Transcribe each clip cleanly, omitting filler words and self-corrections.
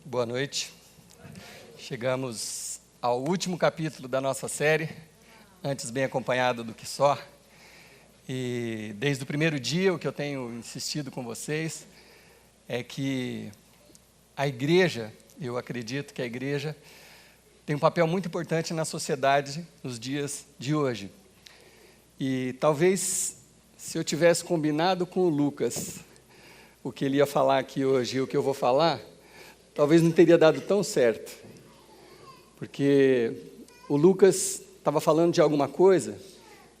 Boa noite. Chegamos ao último capítulo da nossa série, Antes Bem Acompanhado do que Só. E desde o primeiro dia, o que eu tenho insistido com vocês é que a igreja, eu acredito que a igreja tem um papel muito importante na sociedade nos dias de hoje. E talvez, se eu tivesse combinado com o Lucas o que ele ia falar aqui hoje e o que eu vou falar, talvez não teria dado tão certo. Porque o Lucas estava falando de alguma coisa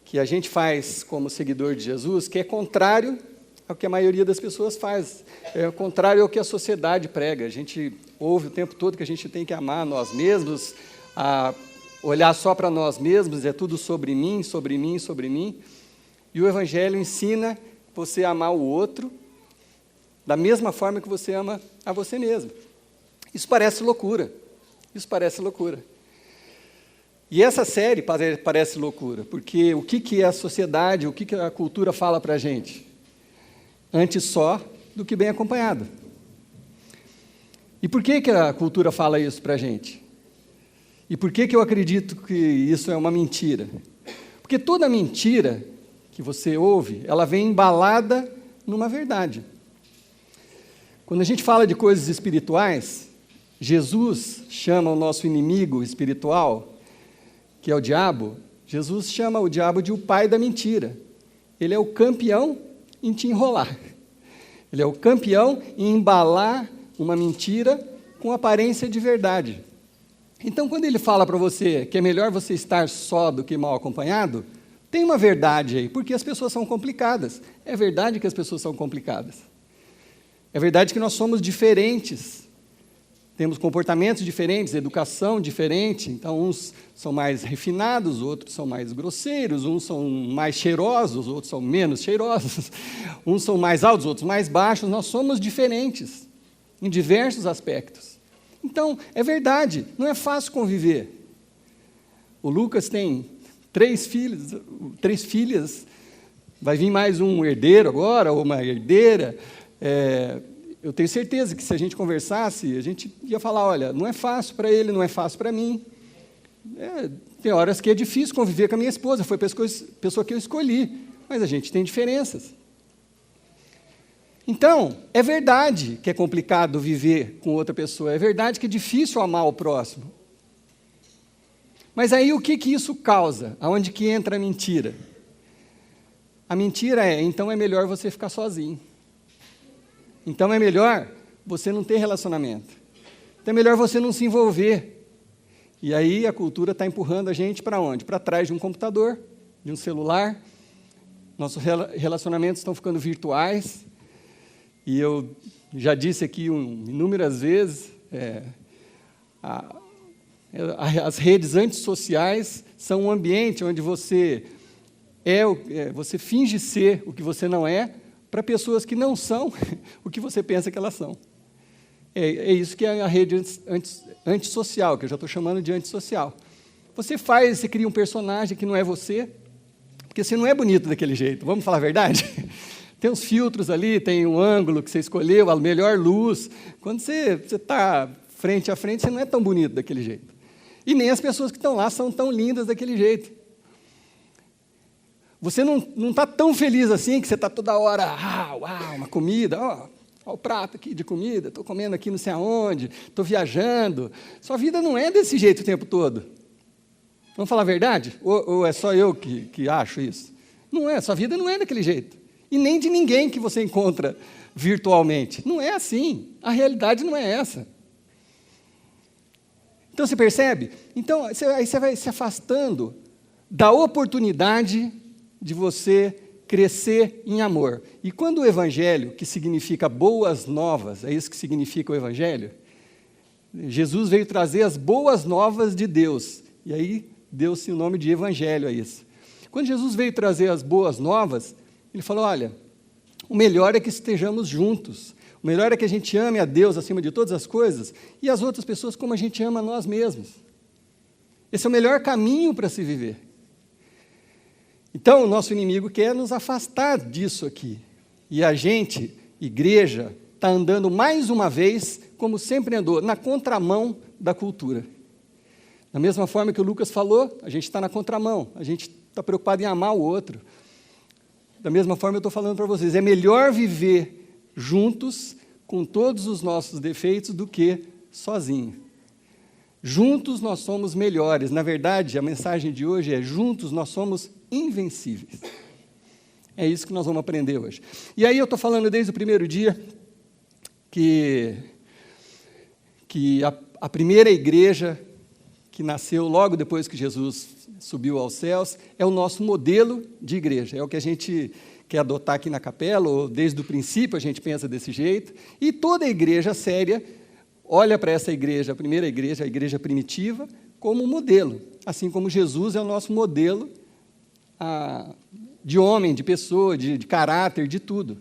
que a gente faz como seguidor de Jesus, que é contrário ao que a maioria das pessoas faz. É contrário ao que a sociedade prega. A gente ouve o tempo todo que a gente tem que amar nós mesmos, a olhar só para nós mesmos, é tudo sobre mim, sobre mim, sobre mim. E o Evangelho ensina você a amar o outro da mesma forma que você ama a você mesmo. Isso parece loucura. Isso parece loucura. E essa série parece loucura, porque o que é a sociedade, o que a cultura fala para a gente? Antes só do que bem acompanhado. E por que a cultura fala isso para a gente? E por que eu acredito que isso é uma mentira? Porque toda mentira que você ouve, ela vem embalada numa verdade. Quando a gente fala de coisas espirituais, Jesus chama o nosso inimigo espiritual, que é o diabo, Jesus chama o diabo de o pai da mentira. Ele é o campeão em te enrolar. Ele é o campeão em embalar uma mentira com aparência de verdade. Então, quando ele fala para você que é melhor você estar só do que mal acompanhado, tem uma verdade aí, porque as pessoas são complicadas. É verdade que as pessoas são complicadas. É verdade que nós somos diferentes. Temos comportamentos diferentes, educação diferente. Então, uns são mais refinados, outros são mais grosseiros, uns são mais cheirosos, outros são menos cheirosos. Uns são mais altos, outros mais baixos. Nós somos diferentes em diversos aspectos. Então, é verdade, não é fácil conviver. O Lucas tem 3 filhas, vai vir mais um herdeiro agora, ou uma herdeira. Eu tenho certeza que se a gente conversasse, a gente ia falar, olha, não é fácil para ele, não é fácil para mim. Tem horas que é difícil conviver com a minha esposa, foi a pessoa que eu escolhi, mas a gente tem diferenças. Então, é verdade que é complicado viver com outra pessoa, é verdade que é difícil amar o próximo. Mas aí o que isso causa? Aonde que entra a mentira? A mentira então é melhor você ficar sozinho. Então é melhor você não ter relacionamento. Então é melhor você não se envolver. E aí a cultura está empurrando a gente para onde? Para trás de um computador, de um celular. Nossos relacionamentos estão ficando virtuais. E eu já disse aqui inúmeras vezes, as redes antissociais são um ambiente onde você você finge ser o que você não é, para pessoas que não são o que você pensa que elas são. É isso que é a rede antissocial, que eu já estou chamando de antissocial. Você cria um personagem que não é você, porque você não é bonito daquele jeito, vamos falar a verdade? Tem uns filtros ali, tem um ângulo que você escolheu, a melhor luz. Quando você está frente a frente, você não é tão bonito daquele jeito. E nem as pessoas que estão lá são tão lindas daquele jeito. Você não está tão feliz assim que você está toda hora, uau, uma comida, ó o prato aqui de comida, estou comendo aqui não sei aonde, estou viajando. Sua vida não é desse jeito o tempo todo. Vamos falar a verdade? Ou é só eu que acho isso? Não é, sua vida não é daquele jeito. E nem de ninguém que você encontra virtualmente. Não é assim. A realidade não é essa. Então, você percebe? Então, aí você vai se afastando da oportunidade de você crescer em amor. E quando o Evangelho, que significa boas novas, é isso que significa o Evangelho? Jesus veio trazer as boas novas de Deus. E aí, deu-se o nome de Evangelho a isso. Quando Jesus veio trazer as boas novas, ele falou, olha, o melhor é que estejamos juntos. O melhor é que a gente ame a Deus acima de todas as coisas e as outras pessoas como a gente ama a nós mesmos. Esse é o melhor caminho para se viver. Então, o nosso inimigo quer nos afastar disso aqui. E a gente, igreja, está andando mais uma vez como sempre andou, na contramão da cultura. Da mesma forma que o Lucas falou, a gente está na contramão, a gente está preocupado em amar o outro. Da mesma forma eu estou falando para vocês, é melhor viver juntos, com todos os nossos defeitos, do que sozinho. Juntos nós somos melhores. Na verdade, a mensagem de hoje é: juntos nós somos invencíveis. É isso que nós vamos aprender hoje. E aí eu estou falando desde o primeiro dia que a primeira igreja que nasceu logo depois que Jesus subiu aos céus é o nosso modelo de igreja. É o que a gente quer adotar aqui na capela, ou desde o princípio a gente pensa desse jeito. E toda igreja séria olha para essa igreja, a primeira igreja, a igreja primitiva, como um modelo. Assim como Jesus é o nosso modelo de homem, de pessoa, de caráter, de tudo.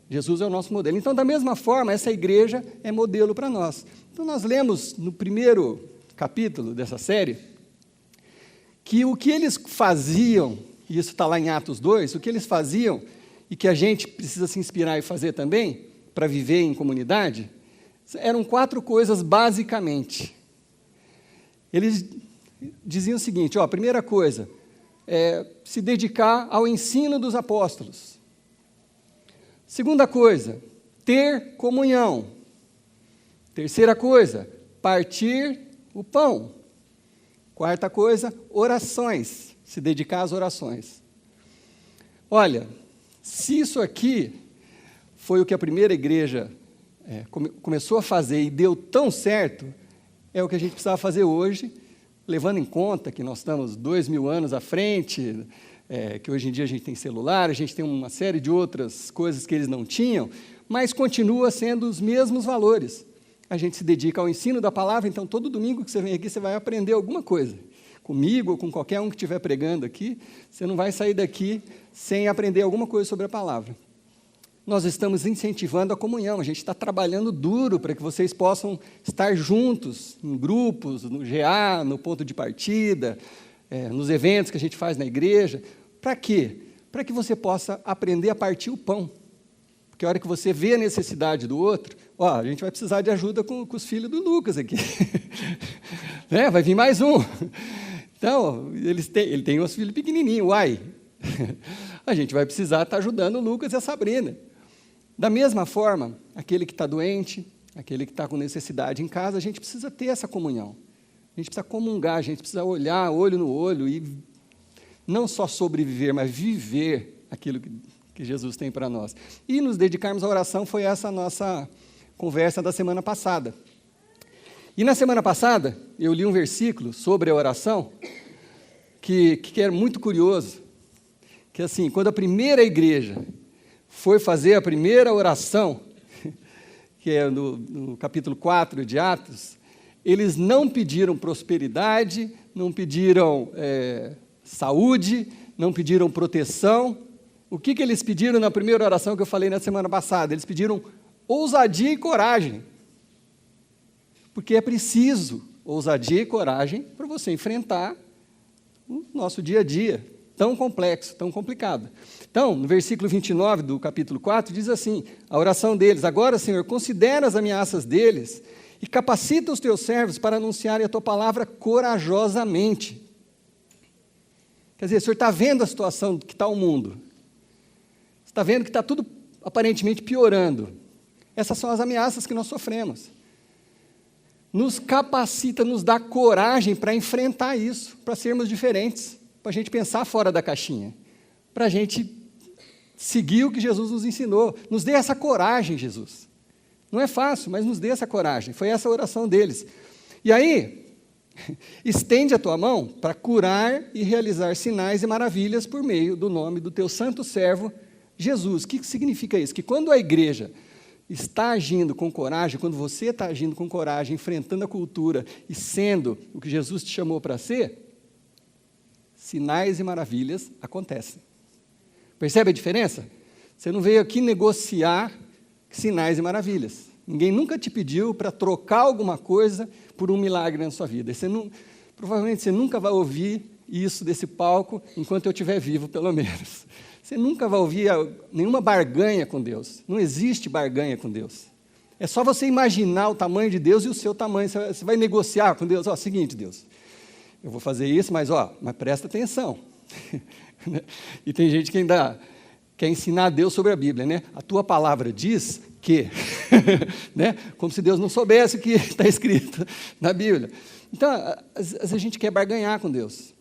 Jesus é o nosso modelo. Então, da mesma forma, essa igreja é modelo para nós. Então, nós lemos no primeiro capítulo dessa série que o que eles faziam, e isso está lá em Atos 2, o que eles faziam e que a gente precisa se inspirar e fazer também, para viver em comunidade, eram 4 coisas basicamente. Eles diziam o seguinte, a primeira coisa, se dedicar ao ensino dos apóstolos. Segunda coisa, ter comunhão. Terceira coisa, partir o pão. Quarta coisa, orações, se dedicar às orações. Olha, se isso aqui foi o que a primeira igreja começou a fazer e deu tão certo, é o que a gente precisava fazer hoje, levando em conta que nós estamos 2000 anos à frente, que hoje em dia a gente tem celular, a gente tem uma série de outras coisas que eles não tinham, mas continua sendo os mesmos valores. A gente se dedica ao ensino da palavra, então todo domingo que você vem aqui, você vai aprender alguma coisa. Comigo ou com qualquer um que estiver pregando aqui, você não vai sair daqui sem aprender alguma coisa sobre a palavra. Nós estamos incentivando a comunhão, a gente está trabalhando duro para que vocês possam estar juntos, em grupos, no GA, no ponto de partida, nos eventos que a gente faz na igreja. Para quê? Para que você possa aprender a partir o pão. Porque a hora que você vê a necessidade do outro, a gente vai precisar de ajuda com os filhos do Lucas aqui. Vai vir mais um. Então, ele tem uns filhos pequenininhos, a gente vai precisar estar ajudando o Lucas e a Sabrina. Da mesma forma, aquele que está doente, aquele que está com necessidade em casa, a gente precisa ter essa comunhão. A gente precisa comungar, a gente precisa olhar olho no olho e não só sobreviver, mas viver aquilo que Jesus tem para nós. E nos dedicarmos à oração foi essa a nossa conversa da semana passada. E na semana passada, eu li um versículo sobre a oração que é muito curioso, que assim, quando a primeira igreja foi fazer a primeira oração, que é no capítulo 4 de Atos, eles não pediram prosperidade, não pediram saúde, não pediram proteção. O que eles pediram na primeira oração que eu falei na semana passada? Eles pediram ousadia e coragem. Porque é preciso ousadia e coragem para você enfrentar o nosso dia a dia, tão complexo, tão complicado. Então, no versículo 29 do capítulo 4, diz assim, a oração deles: agora, Senhor, considera as ameaças deles e capacita os teus servos para anunciarem a tua palavra corajosamente. Quer dizer, o Senhor está vendo a situação que está o mundo. Você está vendo que está tudo aparentemente piorando. Essas são as ameaças que nós sofremos. Nos capacita, nos dá coragem para enfrentar isso, para sermos diferentes, para a gente pensar fora da caixinha, para a gente seguir o que Jesus nos ensinou. Nos dê essa coragem, Jesus. Não é fácil, mas nos dê essa coragem. Foi essa a oração deles. E aí, estende a tua mão para curar e realizar sinais e maravilhas por meio do nome do teu santo servo, Jesus. O que significa isso? Que quando a igreja está agindo com coragem, quando você está agindo com coragem, enfrentando a cultura e sendo o que Jesus te chamou para ser, sinais e maravilhas acontecem. Percebe a diferença? Você não veio aqui negociar sinais e maravilhas. Ninguém nunca te pediu para trocar alguma coisa por um milagre na sua vida. Provavelmente você nunca vai ouvir isso desse palco enquanto eu estiver vivo, pelo menos. Você nunca vai ouvir nenhuma barganha com Deus. Não existe barganha com Deus. É só você imaginar o tamanho de Deus e o seu tamanho. Você vai negociar com Deus. Ó, seguinte, Deus, eu vou fazer isso, mas presta atenção. E tem gente que ainda quer ensinar a Deus sobre a Bíblia, né? A tua palavra diz que, né? Como se Deus não soubesse o que está escrito na Bíblia. Então, às vezes a gente quer barganhar com Deus.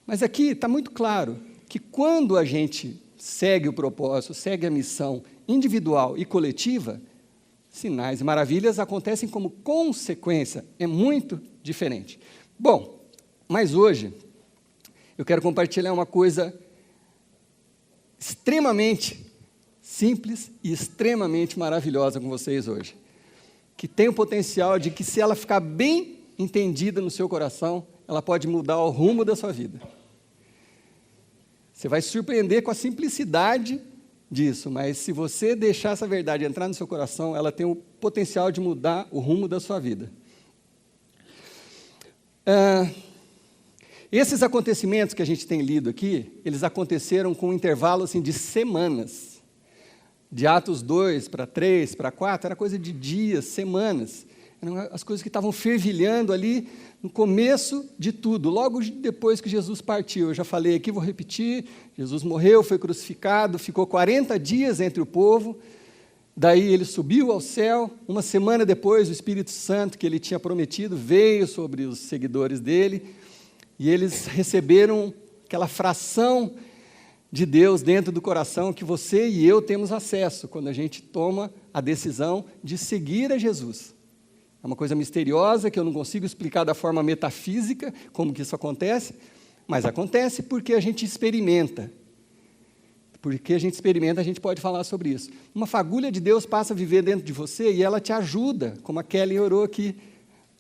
Mas aqui está muito claro que quando a gente segue o propósito, segue a missão individual e coletiva, sinais e maravilhas acontecem como consequência. É muito diferente. Bom, mas hoje eu quero compartilhar uma coisa extremamente simples e extremamente maravilhosa com vocês hoje, que tem o potencial de que, se ela ficar bem entendida no seu coração, ela pode mudar o rumo da sua vida. Você vai se surpreender com a simplicidade disso, mas se você deixar essa verdade entrar no seu coração, ela tem o potencial de mudar o rumo da sua vida. Esses acontecimentos que a gente tem lido aqui, eles aconteceram com um intervalo assim, de semanas. De Atos 2 para 3, para 4, era coisa de dias, semanas. Eram as coisas que estavam fervilhando ali no começo de tudo, logo depois que Jesus partiu. Eu já falei aqui, vou repetir, Jesus morreu, foi crucificado, ficou 40 dias entre o povo, daí ele subiu ao céu, uma semana depois o Espírito Santo que ele tinha prometido veio sobre os seguidores dele, e eles receberam aquela fração de Deus dentro do coração que você e eu temos acesso, quando a gente toma a decisão de seguir a Jesus. É uma coisa misteriosa que eu não consigo explicar da forma metafísica como que isso acontece, mas acontece porque a gente experimenta. Porque a gente experimenta, a gente pode falar sobre isso. Uma fagulha de Deus passa a viver dentro de você e ela te ajuda, como a Kelly orou aqui,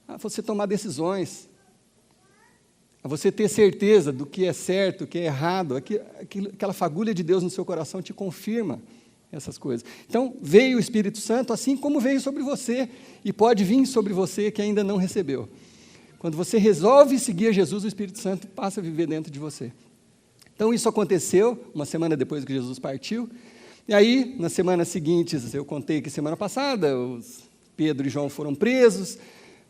a você tomar decisões, a você ter certeza do que é certo, o que é errado. Aquela fagulha de Deus no seu coração te confirma essas coisas. Então, veio o Espírito Santo, assim como veio sobre você, e pode vir sobre você que ainda não recebeu. Quando você resolve seguir a Jesus, o Espírito Santo passa a viver dentro de você. Então, isso aconteceu uma semana depois que Jesus partiu, e aí, nas semanas seguintes, eu contei que semana passada, Pedro e João foram presos,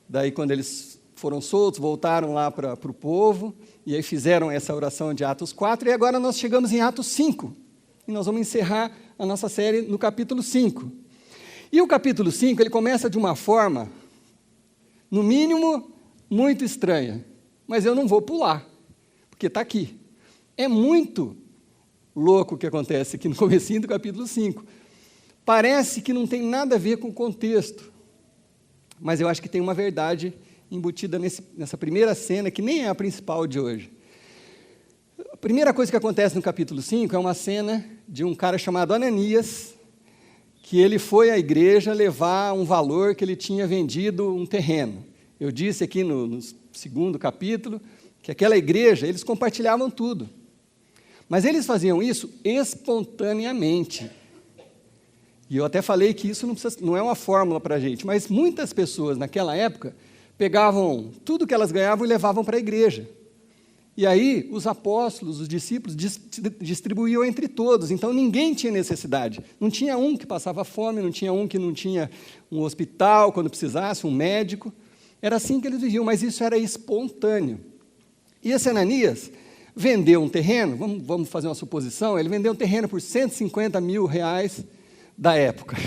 daí quando eles foram soltos, voltaram lá para o povo, e aí fizeram essa oração de Atos 4, e agora nós chegamos em Atos 5, e nós vamos encerrar a nossa série no capítulo 5. E o capítulo 5, ele começa de uma forma, no mínimo, muito estranha, mas eu não vou pular, porque está aqui. É muito louco o que acontece aqui no comecinho do capítulo 5. Parece que não tem nada a ver com o contexto, mas eu acho que tem uma verdade embutida nessa primeira cena, que nem é a principal de hoje. A primeira coisa que acontece no capítulo 5 é uma cena de um cara chamado Ananias, que ele foi à igreja levar um valor que ele tinha vendido um terreno. Eu disse aqui no segundo capítulo que aquela igreja, eles compartilhavam tudo. Mas eles faziam isso espontaneamente. E eu até falei que isso não é uma fórmula para a gente, mas muitas pessoas naquela época pegavam tudo que elas ganhavam e levavam para a igreja. E aí, os apóstolos, os discípulos, distribuíam entre todos, então ninguém tinha necessidade. Não tinha um que passava fome, não tinha um que não tinha um hospital quando precisasse, um médico. Era assim que eles viviam, mas isso era espontâneo. E esse Ananias vendeu um terreno, vamos fazer uma suposição, ele vendeu um terreno por 150 mil reais da época.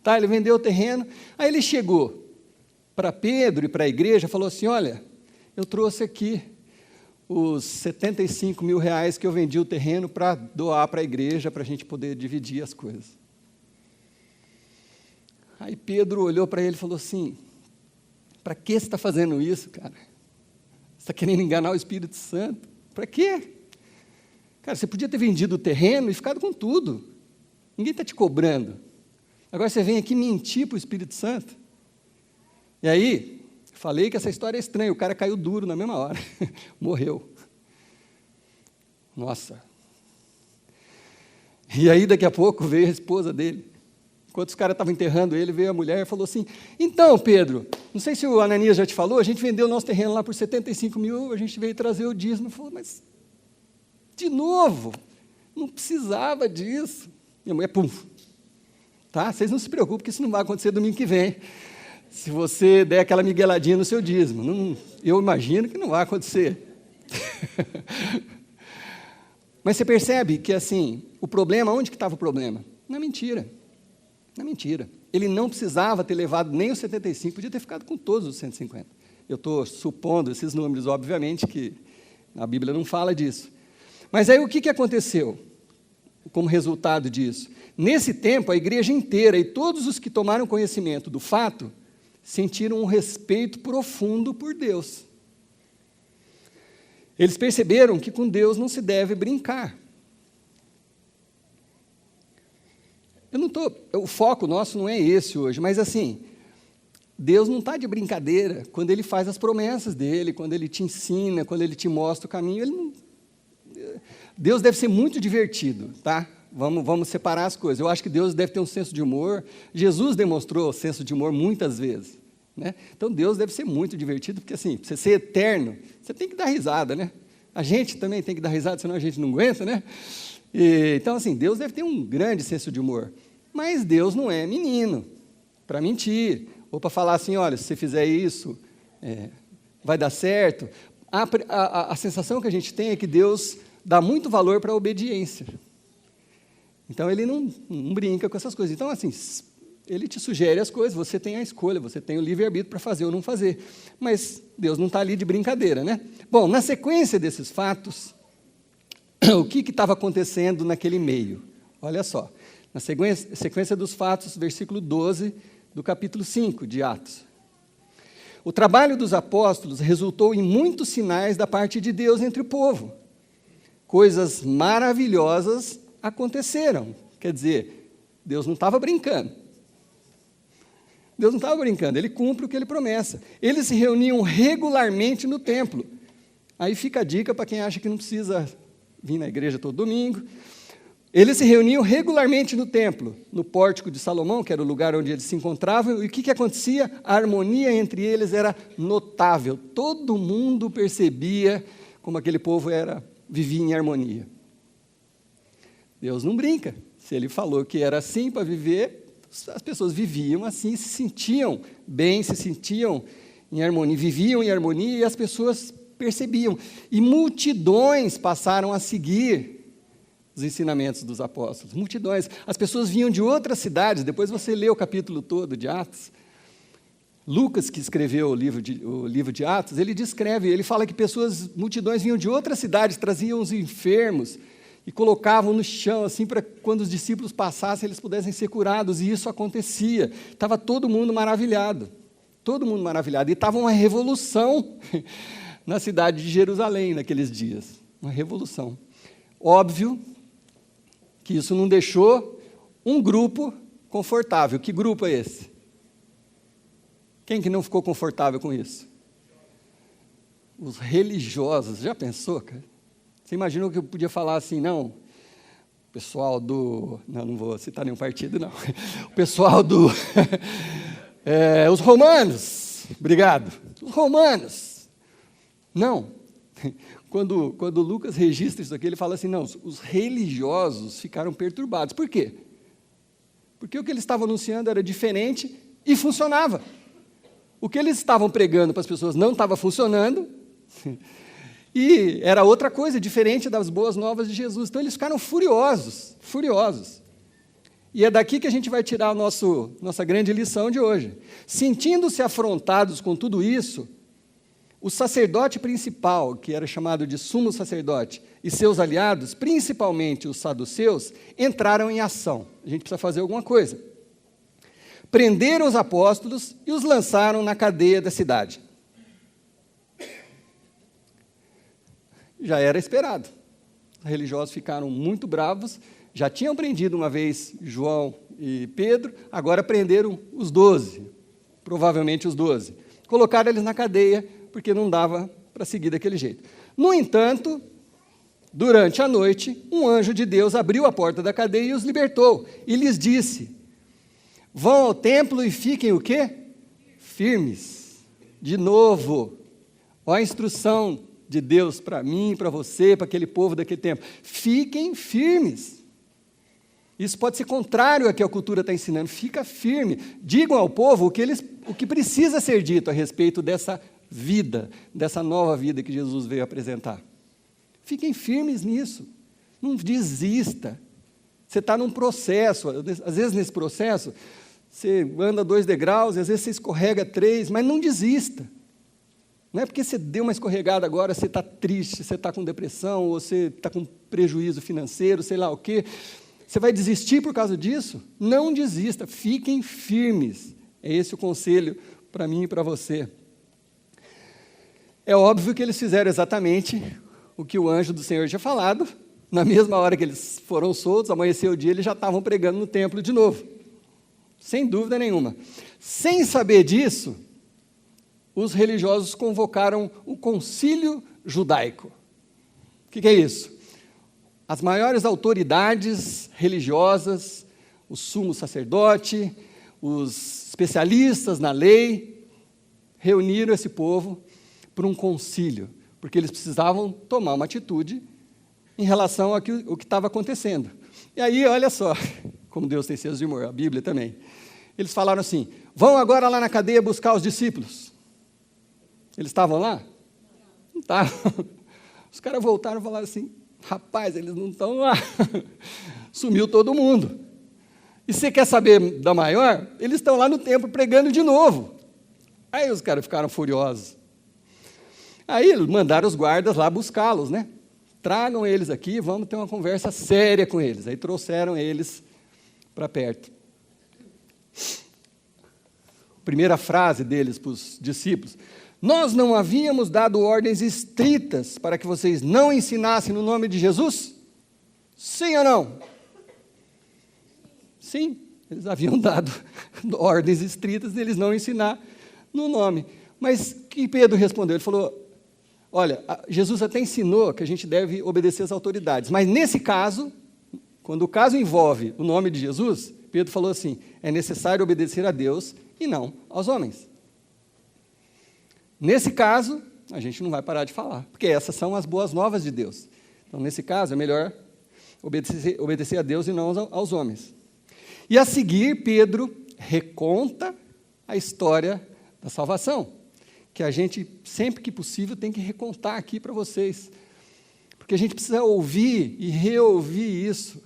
Tá, ele vendeu o terreno, aí ele chegou para Pedro e para a igreja, falou assim, olha, eu trouxe aqui os 75 mil reais que eu vendi o terreno para doar para a igreja, para a gente poder dividir as coisas. Aí Pedro olhou para ele e falou assim, para que você está fazendo isso, cara? Você está querendo enganar o Espírito Santo? Para quê? Cara, você podia ter vendido o terreno e ficado com tudo. Ninguém está te cobrando. Agora você vem aqui mentir para o Espírito Santo. E aí, falei que essa história é estranha, o cara caiu duro na mesma hora, morreu. Nossa. E aí, daqui a pouco, veio a esposa dele. Enquanto os caras estavam enterrando ele, veio a mulher e falou assim, então, Pedro, não sei se o Ananias já te falou, a gente vendeu o nosso terreno lá por 75 mil, a gente veio trazer o dízimo. Ele falou, mas, de novo, não precisava disso. Minha mulher, pum, tá? Vocês não se preocupem que isso não vai acontecer domingo que vem, se você der aquela migueladinha no seu dízimo. Não, eu imagino que não vai acontecer. Mas você percebe que, assim, o problema, onde que estava o problema? Na mentira. Na mentira. Ele não precisava ter levado nem os 75, podia ter ficado com todos os 150. Eu estou supondo esses números, obviamente, que a Bíblia não fala disso. Mas aí o que aconteceu como resultado disso? Nesse tempo, a igreja inteira e todos os que tomaram conhecimento do fato sentiram um respeito profundo por Deus. Eles perceberam que com Deus não se deve brincar. O foco nosso não é esse hoje, mas assim, Deus não está de brincadeira quando Ele faz as promessas dEle, quando Ele te ensina, quando Ele te mostra o caminho. Deus deve ser muito divertido, tá? Vamos separar as coisas. Eu acho que Deus deve ter um senso de humor. Jesus demonstrou senso de humor muitas vezes, né? Então, Deus deve ser muito divertido, porque assim, para você ser eterno, você tem que dar risada, né? A gente também tem que dar risada, senão a gente não aguenta, né? Então, assim, Deus deve ter um grande senso de humor. Mas Deus não é menino para mentir, ou para falar assim, olha, se você fizer isso, vai dar certo. A sensação que a gente tem é que Deus dá muito valor para a obediência. Então, Ele não brinca com essas coisas. Então, assim, Ele te sugere as coisas, você tem a escolha, você tem o livre-arbítrio para fazer ou não fazer. Mas Deus não está ali de brincadeira, né? Bom, na sequência desses fatos, o que estava acontecendo naquele meio? Olha só, na sequência dos fatos, versículo 12 do capítulo 5 de Atos. O trabalho dos apóstolos resultou em muitos sinais da parte de Deus entre o povo. Coisas maravilhosas aconteceram. Quer dizer, Deus não estava brincando. Deus não estava brincando, Ele cumpre o que Ele promessa. Eles se reuniam regularmente no templo. Aí fica a dica para quem acha que não precisa vir na igreja todo domingo. Eles se reuniam regularmente no templo, no pórtico de Salomão, que era o lugar onde eles se encontravam, e o que acontecia? A harmonia entre eles era notável. Todo mundo percebia como aquele povo vivia em harmonia. Deus não brinca. Se Ele falou que era assim para viver, as pessoas viviam assim, se sentiam bem, se sentiam em harmonia, viviam em harmonia, e as pessoas percebiam. E multidões passaram a seguir os ensinamentos dos apóstolos. Multidões. As pessoas vinham de outras cidades. Depois você lê o capítulo todo de Atos. Lucas, que escreveu o livro de Atos, ele descreve, ele fala que multidões vinham de outras cidades, traziam os enfermos e colocavam no chão, assim, para quando os discípulos passassem, eles pudessem ser curados, e isso acontecia. Estava todo mundo maravilhado. Todo mundo maravilhado. E estava uma revolução na cidade de Jerusalém naqueles dias. Uma revolução. Óbvio que isso não deixou um grupo confortável. Que grupo é esse? Quem que não ficou confortável com isso? Os religiosos. Já pensou, cara? Você imaginou que eu podia falar assim, não, o pessoal do... Não vou citar nenhum partido, não. O pessoal do... os romanos. Obrigado. Os romanos. Não. Quando Lucas registra isso aqui, ele fala assim, não, os religiosos ficaram perturbados. Por quê? Porque o que eles estavam anunciando era diferente e funcionava. O que eles estavam pregando para as pessoas não estava funcionando, e era outra coisa, diferente das boas novas de Jesus. Então, eles ficaram furiosos, furiosos. E é daqui que a gente vai tirar a nossa grande lição de hoje. Sentindo-se afrontados com tudo isso, o sacerdote principal, que era chamado de sumo sacerdote, e seus aliados, principalmente os saduceus, entraram em ação. A gente precisa fazer alguma coisa. Prenderam os apóstolos e os lançaram na cadeia da cidade. Já era esperado. Os religiosos ficaram muito bravos, já tinham prendido uma vez João e Pedro, agora prenderam os 12, provavelmente os 12. Colocaram eles na cadeia, porque não dava para seguir daquele jeito. No entanto, durante a noite, um anjo de Deus abriu a porta da cadeia e os libertou, e lhes disse, vão ao templo e fiquem o quê? Firmes. De novo, olha a instrução de Deus para mim, para você, para aquele povo daquele tempo. Fiquem firmes. Isso pode ser contrário ao que a cultura está ensinando. Fica firme. Digam ao povo o que precisa ser dito a respeito dessa vida, dessa nova vida que Jesus veio apresentar. Fiquem firmes nisso. Não desista. Você está num processo. Às vezes, nesse processo, você anda 2 degraus, às vezes você escorrega 3, mas não desista. Não é porque você deu uma escorregada agora, você está triste, você está com depressão, ou você está com prejuízo financeiro, sei lá o quê. Você vai desistir por causa disso? Não desista, fiquem firmes. É esse o conselho para mim e para você. É óbvio que eles fizeram exatamente o que o anjo do Senhor tinha falado. Na mesma hora que eles foram soltos, amanheceu o dia, eles já estavam pregando no templo de novo. Sem dúvida nenhuma. Sem saber disso, os religiosos convocaram o concílio judaico. O que é isso? As maiores autoridades religiosas, o sumo sacerdote, os especialistas na lei, reuniram esse povo para um concílio, porque eles precisavam tomar uma atitude em relação ao que estava acontecendo. E aí, olha só, como Deus tem senso de humor, a Bíblia também. Eles falaram assim, vão agora lá na cadeia buscar os discípulos. Eles estavam lá? Não estavam. Os caras voltaram e falaram assim, rapaz, eles não estão lá. Sumiu todo mundo. E você quer saber da maior? Eles estão lá no templo pregando de novo. Aí os caras ficaram furiosos. Aí mandaram os guardas lá buscá-los, né? Tragam eles aqui, vamos ter uma conversa séria com eles. Aí trouxeram eles para perto. Primeira frase deles para os discípulos. Nós não havíamos dado ordens estritas para que vocês não ensinassem no nome de Jesus? Sim ou não? Sim, eles haviam dado ordens estritas de eles não ensinar no nome. Mas que Pedro respondeu? Ele falou, olha, Jesus até ensinou que a gente deve obedecer às autoridades, mas nesse caso, quando o caso envolve o nome de Jesus, Pedro falou assim, é necessário obedecer a Deus e não aos homens. Nesse caso, a gente não vai parar de falar, porque essas são as boas novas de Deus. Então, nesse caso, é melhor obedecer a Deus e não aos homens. E a seguir, Pedro reconta a história da salvação, que a gente, sempre que possível, tem que recontar aqui para vocês, porque a gente precisa ouvir e reouvir isso,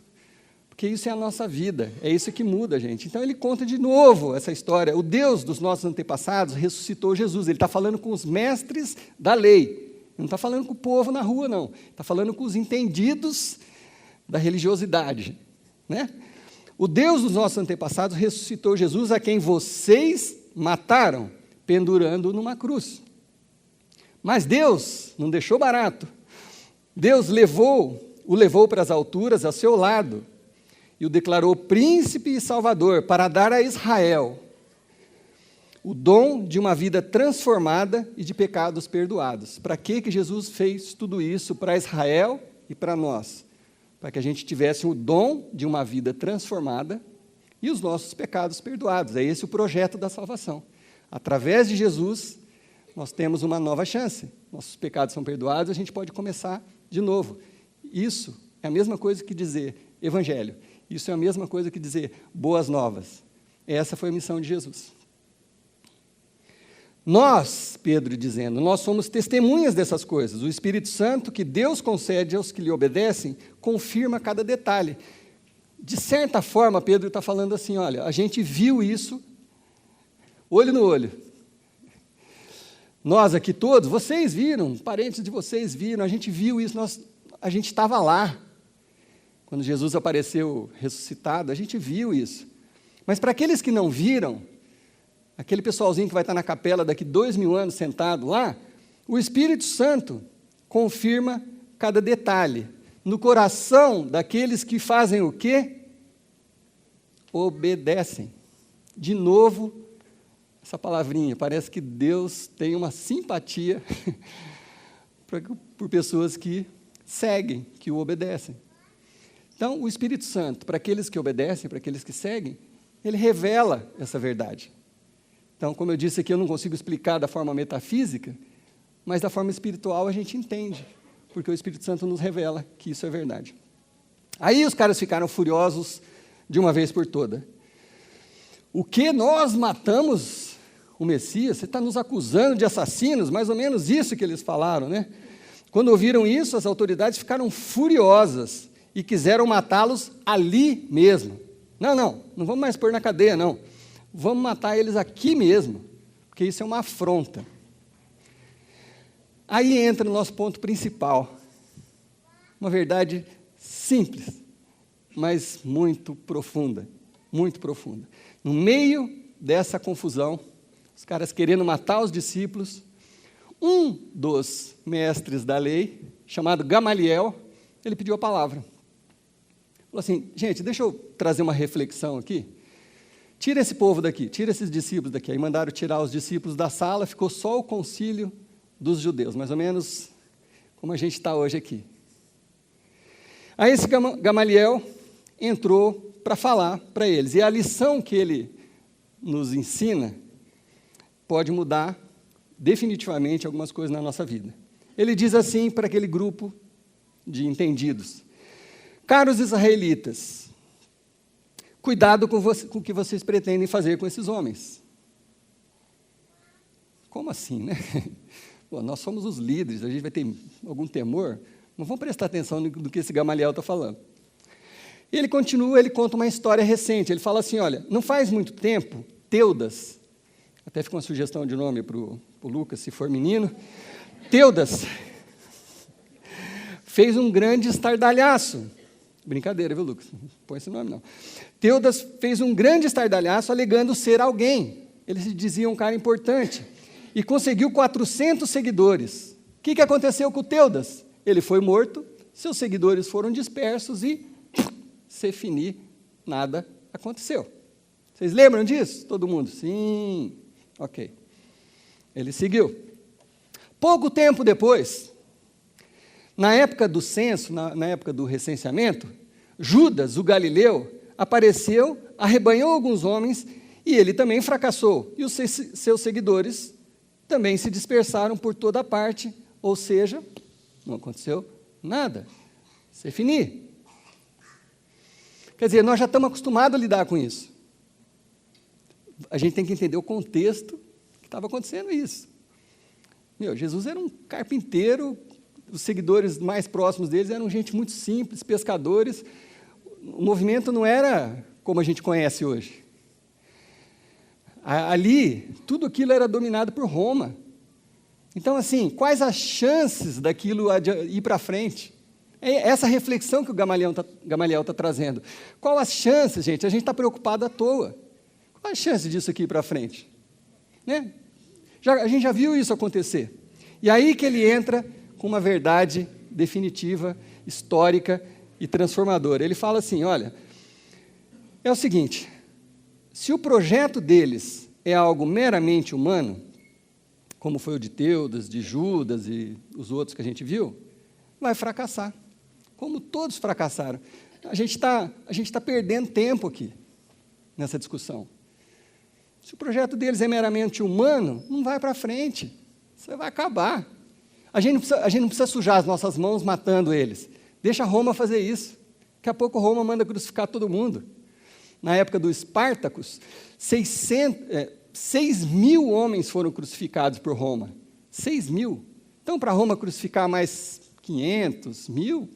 porque isso é a nossa vida, é isso que muda, gente. Então, ele conta de novo essa história. O Deus dos nossos antepassados ressuscitou Jesus. Ele está falando com os mestres da lei. Ele não está falando com o povo na rua, não. Está falando com os entendidos da religiosidade, né? O Deus dos nossos antepassados ressuscitou Jesus, a quem vocês mataram, pendurando numa cruz. Mas Deus não deixou barato. Deus o levou para as alturas ao seu lado, e o declarou príncipe e salvador, para dar a Israel o dom de uma vida transformada e de pecados perdoados. Para que Jesus fez tudo isso para Israel e para nós? Para que a gente tivesse o dom de uma vida transformada e os nossos pecados perdoados. É esse o projeto da salvação. Através de Jesus, nós temos uma nova chance. Nossos pecados são perdoados, a gente pode começar de novo. Isso é a mesma coisa que dizer evangelho. Isso é a mesma coisa que dizer boas novas. Essa foi a missão de Jesus. Nós, Pedro dizendo, nós somos testemunhas dessas coisas. O Espírito Santo que Deus concede aos que lhe obedecem, confirma cada detalhe. De certa forma, Pedro está falando assim, olha, a gente viu isso, olho no olho. Nós aqui todos, vocês viram, parentes de vocês viram, a gente viu isso, a gente estava lá. Quando Jesus apareceu ressuscitado, a gente viu isso. Mas para aqueles que não viram, aquele pessoalzinho que vai estar na capela daqui 2000 anos sentado lá, o Espírito Santo confirma cada detalhe. No coração daqueles que fazem o quê? Obedecem. De novo, essa palavrinha, parece que Deus tem uma simpatia por pessoas que seguem, que o obedecem. Então, o Espírito Santo, para aqueles que obedecem, para aqueles que seguem, ele revela essa verdade. Então, como eu disse aqui, eu não consigo explicar da forma metafísica, mas da forma espiritual a gente entende, porque o Espírito Santo nos revela que isso é verdade. Aí os caras ficaram furiosos de uma vez por todas. O que nós matamos o Messias? Você está nos acusando de assassinos? Mais ou menos isso que eles falaram, né? Quando ouviram isso, as autoridades ficaram furiosas e quiseram matá-los ali mesmo. Não vamos mais pôr na cadeia, não. Vamos matar eles aqui mesmo, porque isso é uma afronta. Aí entra o nosso ponto principal. Uma verdade simples, mas muito profunda, muito profunda. No meio dessa confusão, os caras querendo matar os discípulos, um dos mestres da lei, chamado Gamaliel, ele pediu a palavra. Falou assim, gente, deixa eu trazer uma reflexão aqui. Tira esse povo daqui, tira esses discípulos daqui. Aí mandaram tirar os discípulos da sala, ficou só o concílio dos judeus, mais ou menos como a gente está hoje aqui. Aí esse Gamaliel entrou para falar para eles. E a lição que ele nos ensina pode mudar definitivamente algumas coisas na nossa vida. Ele diz assim para aquele grupo de entendidos: caros israelitas, cuidado com o que vocês pretendem fazer com esses homens. Como assim, né? Pô, nós somos os líderes, a gente vai ter algum temor? Não vamos prestar atenção no que esse Gamaliel está falando. E ele continua, ele conta uma história recente. Ele fala assim, olha, não faz muito tempo, Teudas, até fica uma sugestão de nome para o Lucas, se for menino, Teudas fez um grande estardalhaço. Brincadeira, viu, Lucas? Não põe esse nome, não. Teudas fez um grande estardalhaço alegando ser alguém. Ele se dizia um cara importante. E conseguiu 400 seguidores. O que aconteceu com o Teudas? Ele foi morto, seus seguidores foram dispersos e, se finir, nada aconteceu. Vocês lembram disso? Todo mundo? Sim. Ok. Ele seguiu. Pouco tempo depois, na época do censo, na época do recenseamento, Judas, o galileu, apareceu, arrebanhou alguns homens e ele também fracassou. E os seus seguidores também se dispersaram por toda parte, ou seja, não aconteceu nada. C'est fini. Quer dizer, nós já estamos acostumados a lidar com isso. A gente tem que entender o contexto que estava acontecendo isso. Jesus era um carpinteiro, os seguidores mais próximos deles eram gente muito simples, pescadores. O movimento não era como a gente conhece hoje. Ali, tudo aquilo era dominado por Roma. Então, assim, quais as chances daquilo ir para frente? É essa reflexão que o Gamaliel está trazendo. Qual as chances, gente? A gente está preocupado à toa. Qual a chance disso aqui ir para frente? Né? A gente já viu isso acontecer. E aí que ele entra com uma verdade definitiva, histórica e transformadora. Ele fala assim, olha, é o seguinte, se o projeto deles é algo meramente humano, como foi o de Teudas, de Judas e os outros que a gente viu, vai fracassar, como todos fracassaram. A gente está perdendo tempo aqui, nessa discussão. Se o projeto deles é meramente humano, não vai para frente, você vai acabar. A gente não precisa sujar as nossas mãos matando eles. Deixa Roma fazer isso. Daqui a pouco Roma manda crucificar todo mundo. Na época do Espartacus, 6.000 homens foram crucificados por Roma. 6.000. Então, para Roma crucificar mais 500, 1.000,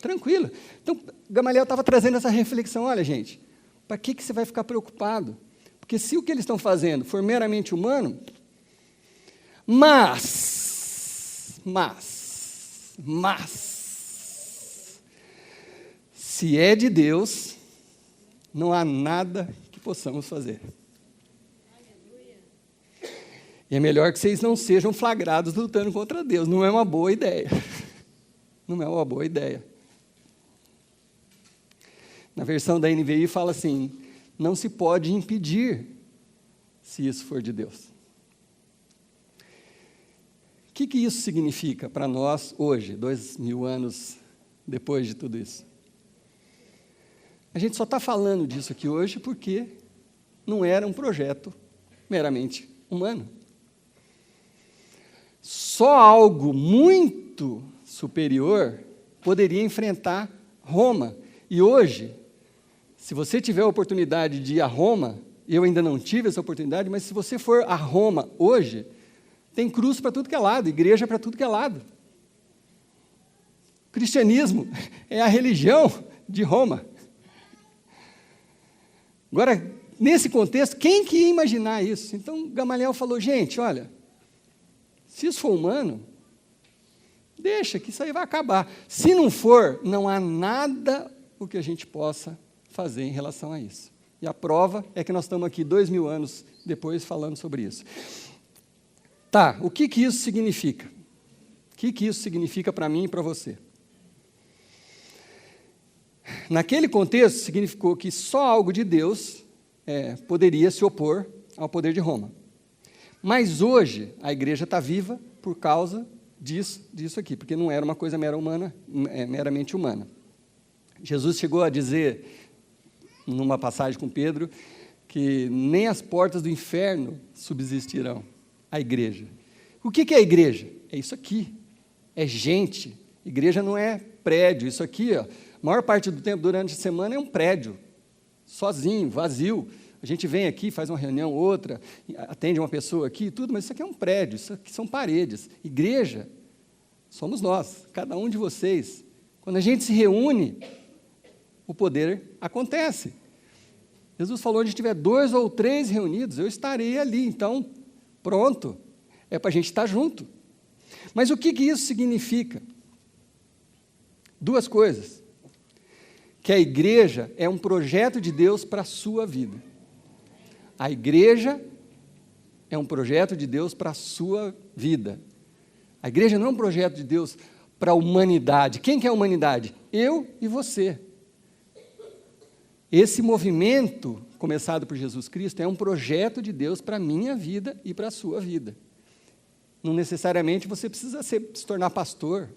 tranquilo. Então, Gamaliel estava trazendo essa reflexão. Olha, gente, para que você vai ficar preocupado? Porque se o que eles estão fazendo for meramente humano, mas, se é de Deus, não há nada que possamos fazer. E é melhor que vocês não sejam flagrados lutando contra Deus. Não é uma boa ideia. Não é uma boa ideia. Na versão da NVI fala assim, não se pode impedir se isso for de Deus. O que isso significa para nós hoje, 2.000 anos depois de tudo isso? A gente só está falando disso aqui hoje porque não era um projeto meramente humano. Só algo muito superior poderia enfrentar Roma. E hoje, Se você tiver a oportunidade de ir a Roma, eu ainda não tive essa oportunidade, mas se você for a Roma hoje, tem cruz para tudo que é lado, igreja para tudo que é lado. O cristianismo é a religião de Roma. Agora, nesse contexto, quem que ia imaginar isso? Então, Gamaliel falou, gente, olha, se isso for humano, deixa que isso aí vai acabar. Se não for, não há nada o que a gente possa fazer em relação a isso. E a prova é que nós estamos aqui 2000 anos depois falando sobre isso. Tá, o que isso significa? O que isso significa para mim e para você? Naquele contexto, significou que só algo de Deus poderia se opor ao poder de Roma. Mas hoje, a igreja está viva por causa disso aqui, porque não era uma coisa meramente humana. Jesus chegou a dizer, numa passagem com Pedro, que nem as portas do inferno subsistirão à igreja. O que é a igreja? É isso aqui, é gente. Igreja não é prédio, isso aqui, ó, a maior parte do tempo, durante a semana, é um prédio, sozinho, vazio. A gente vem aqui, faz uma reunião, outra, atende uma pessoa aqui, tudo, mas isso aqui é um prédio, isso aqui são paredes. Igreja, somos nós, cada um de vocês. Quando a gente se reúne, o poder acontece. Jesus falou, onde tiver 2 ou 3 reunidos, eu estarei ali. Então, pronto, é para a gente estar junto. Mas o que isso significa? 2 coisas. Que a igreja é um projeto de Deus para a sua vida. A igreja é um projeto de Deus para a sua vida. A igreja não é um projeto de Deus para a humanidade. Quem que é a humanidade? Eu e você. Esse movimento, começado por Jesus Cristo, é um projeto de Deus para a minha vida e para a sua vida. Não necessariamente você precisa se tornar pastor.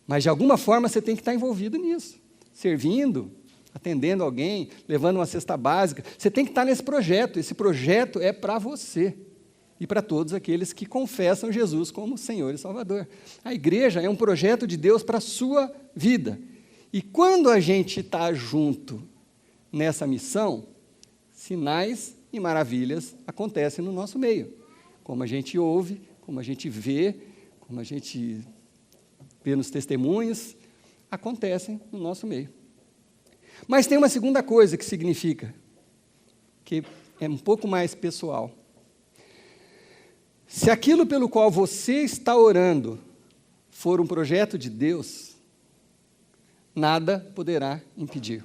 Mas, de alguma forma, você tem que estar envolvido nisso. Servindo, atendendo alguém, levando uma cesta básica. Você tem que estar nesse projeto. Esse projeto é para você. E para todos aqueles que confessam Jesus como Senhor e Salvador. A igreja é um projeto de Deus para a sua vida. E quando a gente está junto nessa missão, sinais e maravilhas acontecem no nosso meio. Como a gente ouve, como a gente vê, como a gente vê nos testemunhos, acontecem no nosso meio. Mas tem uma segunda coisa que significa, que é um pouco mais pessoal. Se aquilo pelo qual você está orando for um projeto de Deus, nada poderá impedir.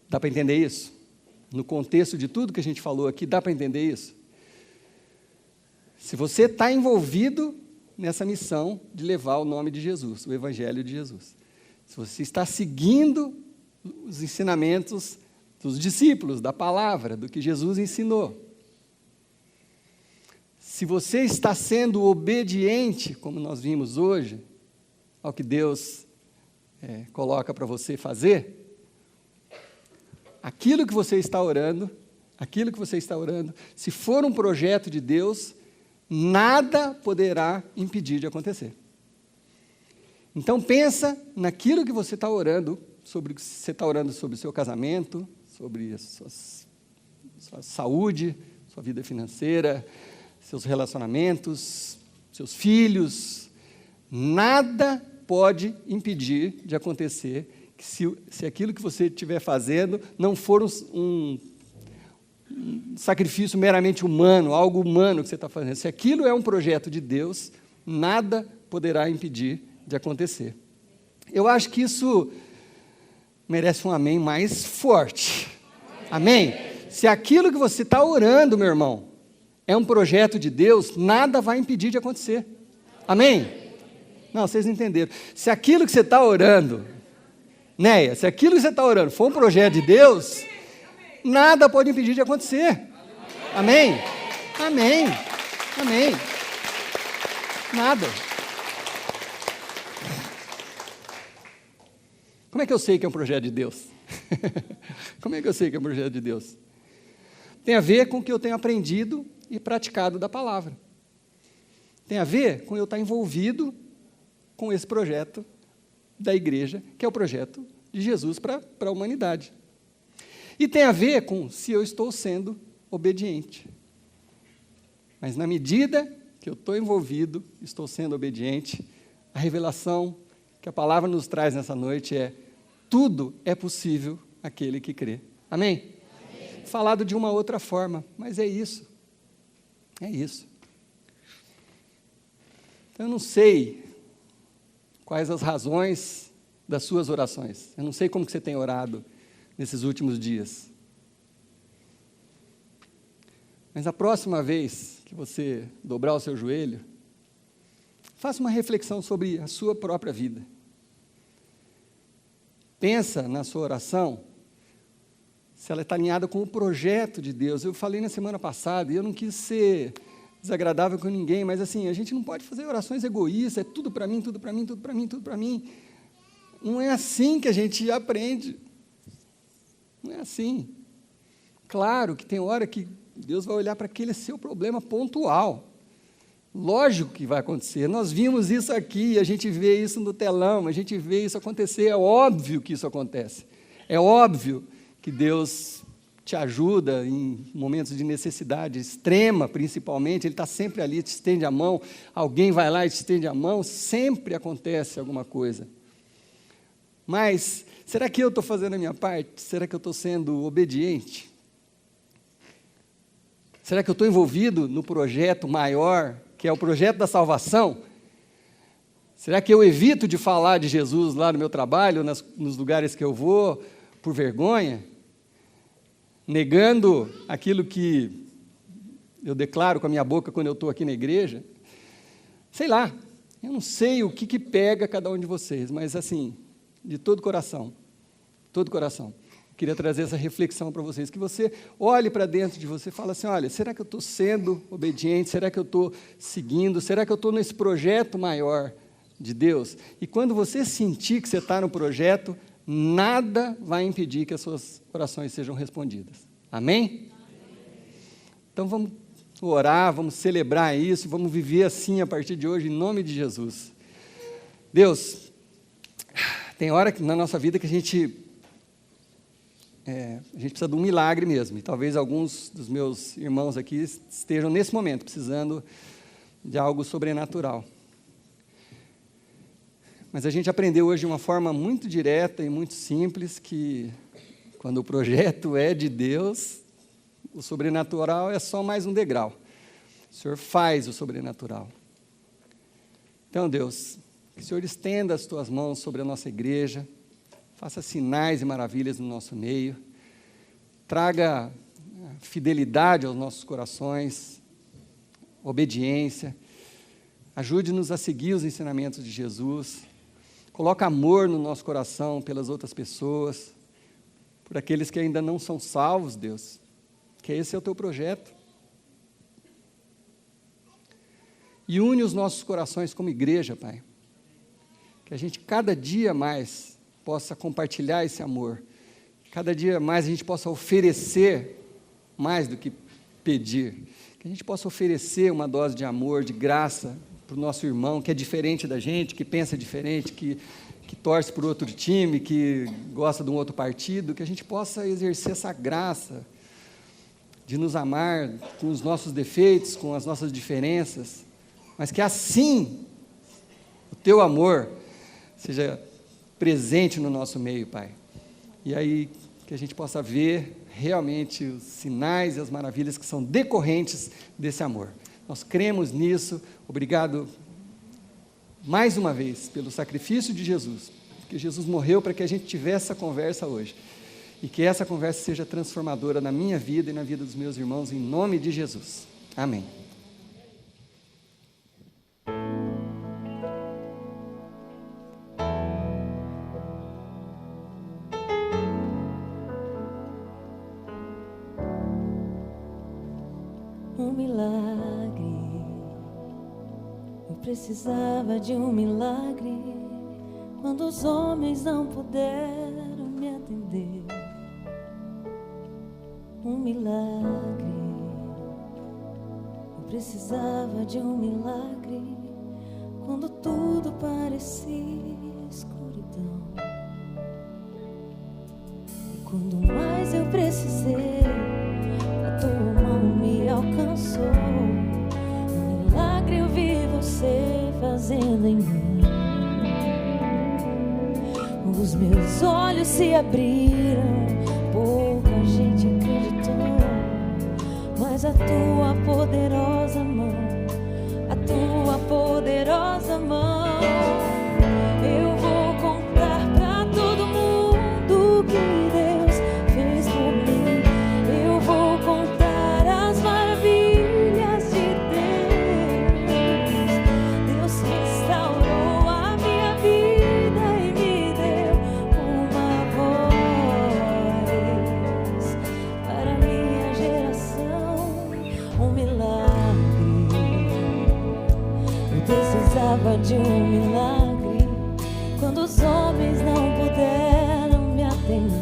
Dá para entender isso? No contexto de tudo que a gente falou aqui, dá para entender isso? Se você está envolvido nessa missão de levar o nome de Jesus, o Evangelho de Jesus, se você está seguindo os ensinamentos dos discípulos, da palavra, do que Jesus ensinou, se você está sendo obediente, como nós vimos hoje, ao que Deus coloca para você fazer, aquilo que você está orando, se for um projeto de Deus, nada poderá impedir de acontecer. Então pensa naquilo que você está orando, sobre o seu casamento, sobre a sua saúde, sua vida financeira, seus relacionamentos, seus filhos. Nada pode impedir de acontecer que se aquilo que você estiver fazendo não for um sacrifício meramente humano, algo humano que você está fazendo. Se aquilo é um projeto de Deus, nada poderá impedir de acontecer. Eu acho que isso merece um amém mais forte. Amém? Se aquilo que você está orando, meu irmão, é um projeto de Deus, nada vai impedir de acontecer. Amém? Não, vocês não entenderam. Se aquilo que você está orando, Néia, se aquilo que você está orando for um projeto de Deus, nada pode impedir de acontecer. Amém? Amém. Amém. Nada. Como é que eu sei que é um projeto de Deus? Como é que eu sei que é um projeto de Deus? Tem a ver com o que eu tenho aprendido e praticado da palavra. Tem a ver com eu estar envolvido com esse projeto da igreja, que é o projeto de Jesus para a humanidade. E tem a ver com se eu estou sendo obediente. Mas na medida que eu estou envolvido, estou sendo obediente, a revelação que a palavra nos traz nessa noite é: tudo é possível àquele que crê. Amém? Amém. Falado de uma outra forma, mas é isso. É isso. Então, eu não sei quais as razões das suas orações. Eu não sei como que você tem orado nesses últimos dias. Mas a próxima vez que você dobrar o seu joelho, faça uma reflexão sobre a sua própria vida. Pensa na sua oração, se ela está alinhada com o projeto de Deus. Eu falei na semana passada, e eu não quis ser desagradável com ninguém, mas assim, a gente não pode fazer orações egoístas, é tudo para mim, tudo para mim, tudo para mim, tudo para mim. Não é assim que a gente aprende. Não é assim. Claro que tem hora que Deus vai olhar para aquele seu problema pontual. Lógico que vai acontecer. Nós vimos isso aqui, a gente vê isso no telão, a gente vê isso acontecer. É óbvio que isso acontece. É óbvio que Deus te ajuda em momentos de necessidade extrema, principalmente. Ele está sempre ali, te estende a mão. Alguém vai lá e te estende a mão. Sempre acontece alguma coisa. Mas, será que eu estou fazendo a minha parte? Será que eu estou sendo obediente? Será que eu estou envolvido no projeto maior, que é o projeto da salvação? Será que eu evito de falar de Jesus lá no meu trabalho, nos lugares que eu vou, por vergonha? Negando aquilo que eu declaro com a minha boca quando eu estou aqui na igreja? Sei lá, eu não sei o que pega cada um de vocês, mas assim, de todo coração, queria trazer essa reflexão para vocês, que você olhe para dentro de você e fale assim: olha, será que eu estou sendo obediente? Será que eu estou seguindo? Será que eu estou nesse projeto maior de Deus? E quando você sentir que você está no projeto, nada vai impedir que as suas orações sejam respondidas. Amém? Então vamos orar, vamos celebrar isso, vamos viver assim a partir de hoje, em nome de Jesus. Deus, tem hora na nossa vida que a gente precisa de um milagre mesmo, e talvez alguns dos meus irmãos aqui estejam nesse momento precisando de algo sobrenatural. Mas a gente aprendeu hoje de uma forma muito direta e muito simples que quando o projeto é de Deus, o sobrenatural é só mais um degrau. O Senhor faz o sobrenatural. Então, Deus, que o Senhor estenda as Tuas mãos sobre a nossa igreja, faça sinais e maravilhas no nosso meio, traga fidelidade aos nossos corações, obediência, ajude-nos a seguir os ensinamentos de Jesus, coloca amor no nosso coração pelas outras pessoas, por aqueles que ainda não são salvos, Deus, que esse é o Teu projeto. E une os nossos corações como igreja, Pai, que a gente cada dia mais possa compartilhar esse amor, cada dia mais a gente possa oferecer mais do que pedir, que a gente possa oferecer uma dose de amor, de graça para o nosso irmão, que é diferente da gente, que pensa diferente, que torce por outro time, que gosta de um outro partido, que a gente possa exercer essa graça de nos amar com os nossos defeitos, com as nossas diferenças, mas que assim o Teu amor seja presente no nosso meio, Pai. E aí que a gente possa ver realmente os sinais e as maravilhas que são decorrentes desse amor. Nós cremos nisso. Obrigado mais uma vez pelo sacrifício de Jesus, porque Jesus morreu para que a gente tivesse essa conversa hoje, e que essa conversa seja transformadora na minha vida e na vida dos meus irmãos, em nome de Jesus. Amém. Um milagre, eu precisava de um milagre, quando os homens não puderam me atender. Um milagre, eu precisava de um milagre, quando tudo parecia escuridão. Quando mais eu precisei, a tua mão me alcançou. Um milagre eu vi você fazendo em mim. Os meus olhos se abriram, pouca gente acreditou, mas a tua poderosa mão, a tua poderosa mão. Eu vou contar pra todo mundo que Deus fez por mim. Eu vou contar as maravilhas de Deus. Deus restaurou a minha vida e me deu uma voz para minha geração. Um milagre. Eu precisava de um milagre quando os homens não puderam me atender.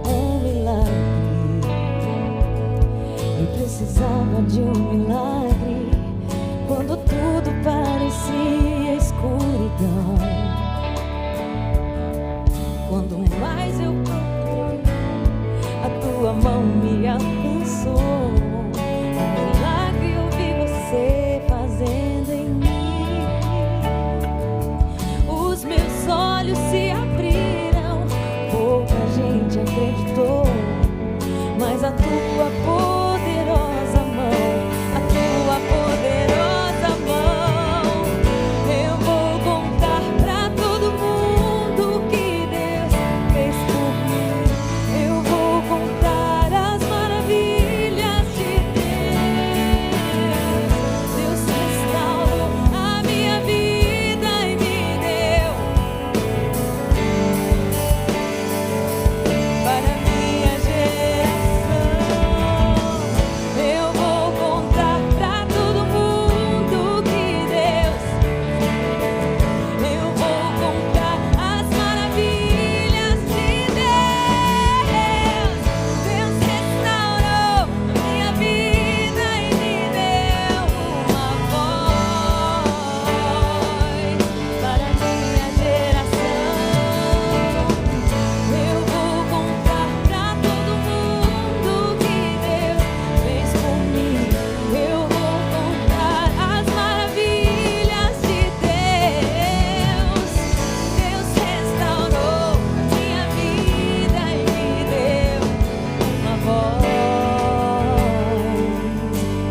Um milagre. Eu precisava de um milagre quando tudo parecia escuridão. Quando mais eu procurei, a tua mão me alcançou. Um milagre eu vi você fazendo em mim. Os meus olhos se abriram, pouca gente acreditou, mas a tua poderosa mão, a tua poderosa mão. Eu vou contar pra todo mundo que Deus fez por mim. Eu vou contar as maravilhas de Deus. Deus restaurou a minha vida e me deu para minha geração. Eu vou contar pra todo mundo que Deus. Eu vou contar as maravilhas de Deus. Deus restaurou a minha vida e me deu uma voz para minha geração. Eu vou contar pra todo mundo que Deus fez por mim. Eu vou contar as maravilhas de Deus. Deus restaurou minha vida e me deu uma voz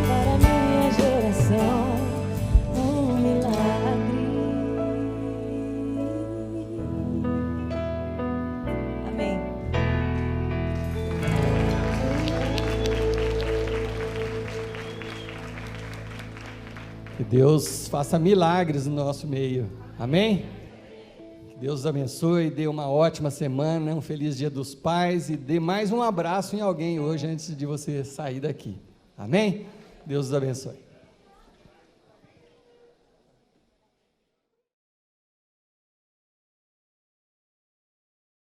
para minha geração. Um milagre. Amém. Que Deus faça milagres no nosso meio. Amém? Que Deus os abençoe, dê uma ótima semana, um feliz Dia dos Pais e dê mais um abraço em alguém hoje antes de você sair daqui. Amém? Deus os abençoe.